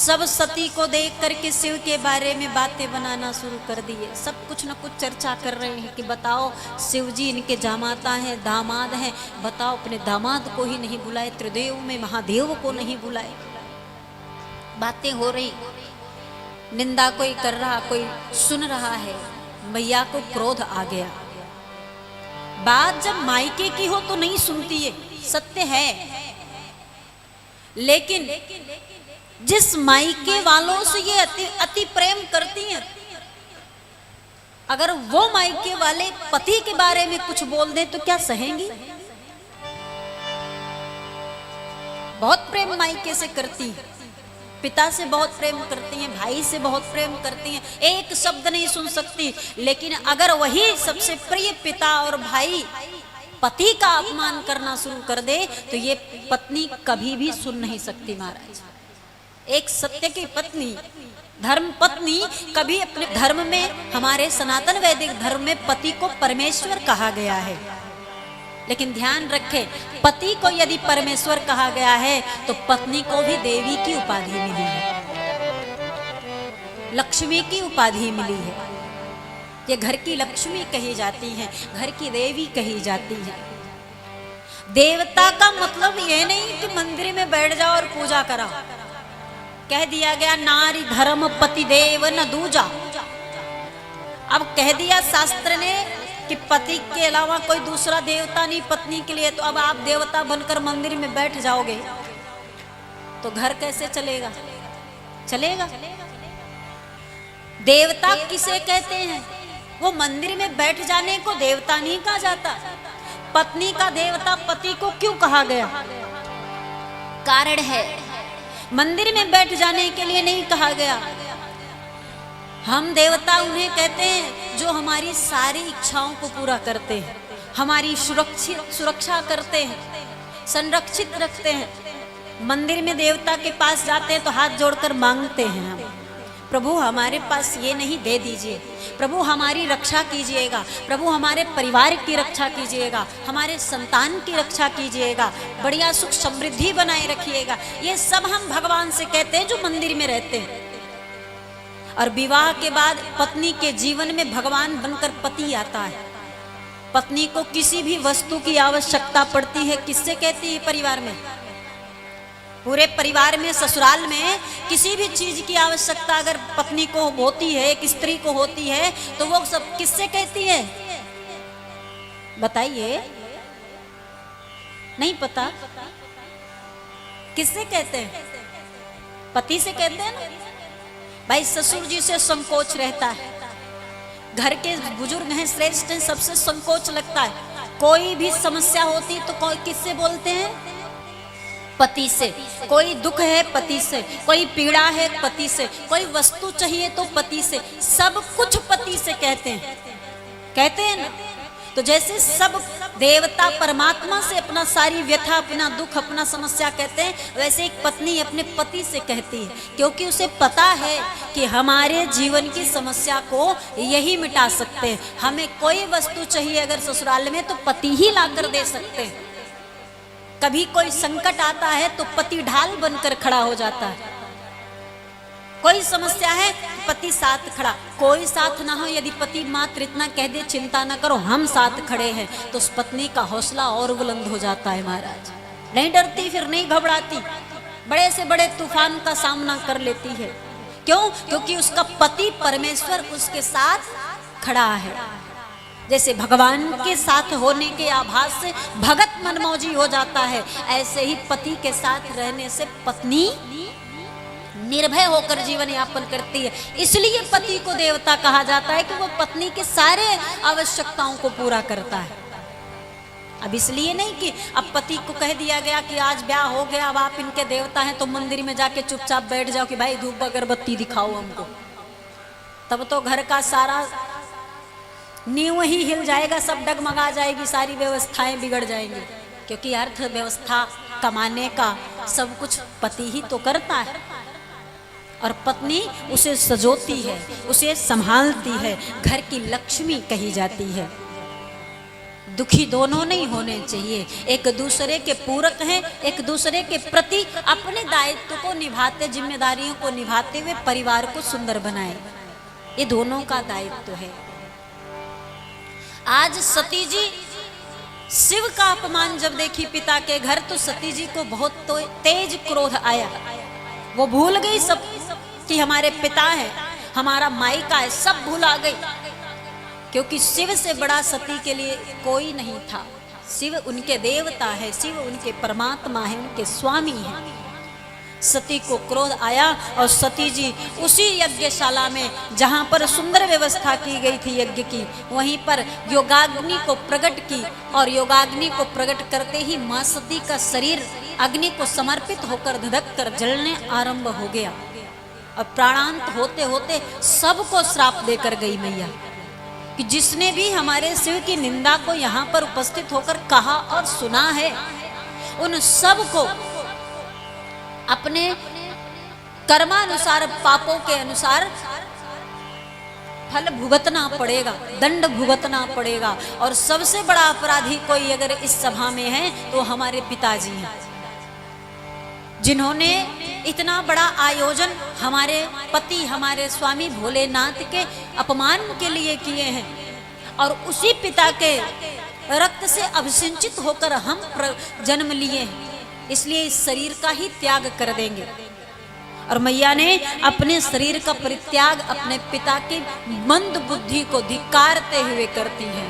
सब सती को देख करके शिव के बारे में बातें बनाना शुरू कर दिए। सब कुछ न कुछ चर्चा कर रहे हैं कि बताओ शिव जी इनके जामाता हैं, दामाद हैं, बताओ अपने दामाद को ही नहीं बुलाए, त्रिदेव में महादेव को नहीं बुलाए। बातें हो रही, निंदा कोई कर रहा, कोई सुन रहा है। मैया को क्रोध आ गया। बात जब मायके की हो तो नहीं सुनती है, सत्य है, लेकिन जिस मायके वालों से ये अति प्रेम करती हैं, अगर वो मायके वाले पति के बारे में कुछ बोल दें तो क्या सहेंगी? बहुत प्रेम मायके से करती हैं, पिता से बहुत प्रेम करती हैं, भाई से बहुत प्रेम करती हैं, एक शब्द नहीं सुन सकती। लेकिन अगर वही सबसे प्रिय पिता और भाई पति का अपमान करना शुरू कर दे तो ये पत्नी कभी भी सुन नहीं सकती। महाराज, एक सत्य की पत्नी, धर्म पत्नी कभी अपने धर्म में, हमारे सनातन वैदिक धर्म में पति को परमेश्वर कहा गया है। लेकिन ध्यान रखें, पति को यदि परमेश्वर कहा गया है तो पत्नी को भी देवी की उपाधि मिली है, लक्ष्मी की उपाधि मिली है। ये घर की लक्ष्मी कही जाती है, घर की देवी कही जाती है। देवता का मतलब ये नहीं कि मंदिर में बैठ जाओ और पूजा कराओ। कह दिया गया नारी धर्म पति देव न दूजा। अब कह दिया शास्त्र ने कि पति के अलावा कोई दूसरा देवता नहीं पत्नी के लिए, तो अब आप देवता बनकर मंदिर में बैठ जाओगे तो घर कैसे चलेगा? चलेगा? देवता किसे कहते हैं? वो मंदिर में बैठ जाने को देवता नहीं कहा जाता। पत्नी का देवता पति को क्यों कहा गया? कारण है, मंदिर में बैठ जाने के लिए नहीं कहा गया। हम देवता उन्हें कहते हैं जो हमारी सारी इच्छाओं को पूरा करते हैं, हमारी सुरक्षा करते हैं, संरक्षित रखते हैं। मंदिर में देवता के पास जाते हैं तो हाथ जोड़कर मांगते हैं हम, प्रभु हमारे पास ये नहीं, दे दीजिए, प्रभु हमारी रक्षा कीजिएगा, प्रभु हमारे परिवार की रक्षा कीजिएगा, हमारे संतान की रक्षा कीजिएगा, बढ़िया सुख समृद्धि बनाए रखिएगा। ये सब हम भगवान से कहते हैं जो मंदिर में रहते हैं। और विवाह के बाद पत्नी के जीवन में भगवान बनकर पति आता है। पत्नी को किसी भी वस्तु की आवश्यकता पड़ती है, किससे कहती है? परिवार में, पूरे परिवार में, ससुराल में किसी भी चीज की आवश्यकता अगर पत्नी को होती है, एक स्त्री को होती है, तो वो सब किससे कहती है? बताइए, नहीं पता? किससे कहते हैं? पति से कहते हैं ना। भाई ससुर जी से संकोच रहता है, घर के बुजुर्ग हैं, श्रेष्ठ हैं, सबसे संकोच लगता है। कोई भी समस्या होती तो कोई किससे बोलते हैं? पति से। कोई दुख है पति से, कोई पीड़ा है पति से, कोई वस्तु चाहिए तो पति से, सब कुछ पति से कहते हैं ना। तो जैसे सब देवता परमात्मा से अपना सारी व्यथा, अपना दुख, अपना समस्या कहते हैं, वैसे एक पत्नी अपने पति से कहती है, क्योंकि उसे पता है कि हमारे जीवन की समस्या को यही मिटा सकते हैं। हमें कोई वस्तु चाहिए अगर ससुराल में तो पति ही लाकर दे सकते हैं। कभी कोई संकट आता है तो पति ढाल बनकर खड़ा हो जाता है। कोई समस्या है, पति साथ खड़ा। कोई साथ ना हो, यदि पति मात्र इतना कह दे चिंता ना करो हम साथ खड़े हैं, तो उस पत्नी का हौसला और बुलंद हो जाता है। महाराज, नहीं डरती, फिर नहीं घबराती, बड़े से बड़े तूफान का सामना कर लेती है। क्यों? क्योंकि उसका पति परमेश्वर उसके साथ खड़ा है। जैसे भगवान के साथ होने के आभास से भगत मनमौजी हो जाता है, ऐसे ही पति के साथ रहने से पत्नी निर्भय होकर जीवन यापन करती है। इसलिए पति को देवता कहा जाता है कि वो पत्नी के सारे आवश्यकताओं को पूरा करता है। अब इसलिए नहीं कि अब पति को कह दिया गया कि आज ब्याह हो गया, अब आप इनके देवता हैं तो मंदिर में जाके चुपचाप बैठ जाओ कि भाई धूप अगरबत्ती दिखाओ हमको। तब तो घर का सारा नींव ही हिल जाएगा, सब डगमगा जाएगी, सारी व्यवस्थाएं बिगड़ जाएंगी। क्योंकि अर्थव्यवस्था, कमाने का सब कुछ पति ही तो करता है, और पत्नी उसे सजोती है, उसे संभालती है, घर की लक्ष्मी कही जाती है। दुखी दोनों नहीं होने चाहिए, एक दूसरे के पूरक हैं, एक दूसरे के प्रति अपने दायित्व को निभाते, जिम्मेदारियों को निभाते हुए परिवार को सुंदर बनाए, ये दोनों का दायित्व है। आज सती जी शिव का अपमान जब देखी पिता के घर, तो सती जी को बहुत तेज क्रोध आया। वो भूल गई सब कि हमारे पिता है, हमारा मायका है, सब भुला गई, क्योंकि शिव से बड़ा सती के लिए कोई नहीं था। शिव उनके देवता है, शिव उनके परमात्मा है, उनके स्वामी हैं। सती को क्रोध आया और सती जी उसी यज्ञशाला में जहाँ पर सुंदर व्यवस्था की गई थी यज्ञ की, वहीं पर योगाग्नि को प्रकट की, और योगाग्नि को प्रकट करते ही मां सती का शरीर अग्नि को समर्पित होकर धधक कर जलने आरंभ हो गया। और प्राणांत होते होते सबको श्राप देकर गई मैया कि जिसने भी हमारे शिव की निंदा को यहाँ पर उपस्थित होकर कहा और सुना है, उन सब को अपने कर्मानुसार, पापों के अनुसार फल भुगतना पड़ेगा, दंड भुगतना पड़ेगा। और सबसे बड़ा अपराधी कोई अगर इस सभा में है तो हमारे पिताजी हैं, जिन्होंने इतना बड़ा आयोजन हमारे पति, हमारे स्वामी भोलेनाथ के अपमान के लिए किए हैं, और उसी पिता के रक्त से अभिसिंचित होकर हम जन्म लिए हैं, इसलिए इस शरीर का ही त्याग कर देंगे। और मैया ने अपने शरीर का परित्याग अपने पिता की मंद बुद्धि को धिक्कारते हुए करती है।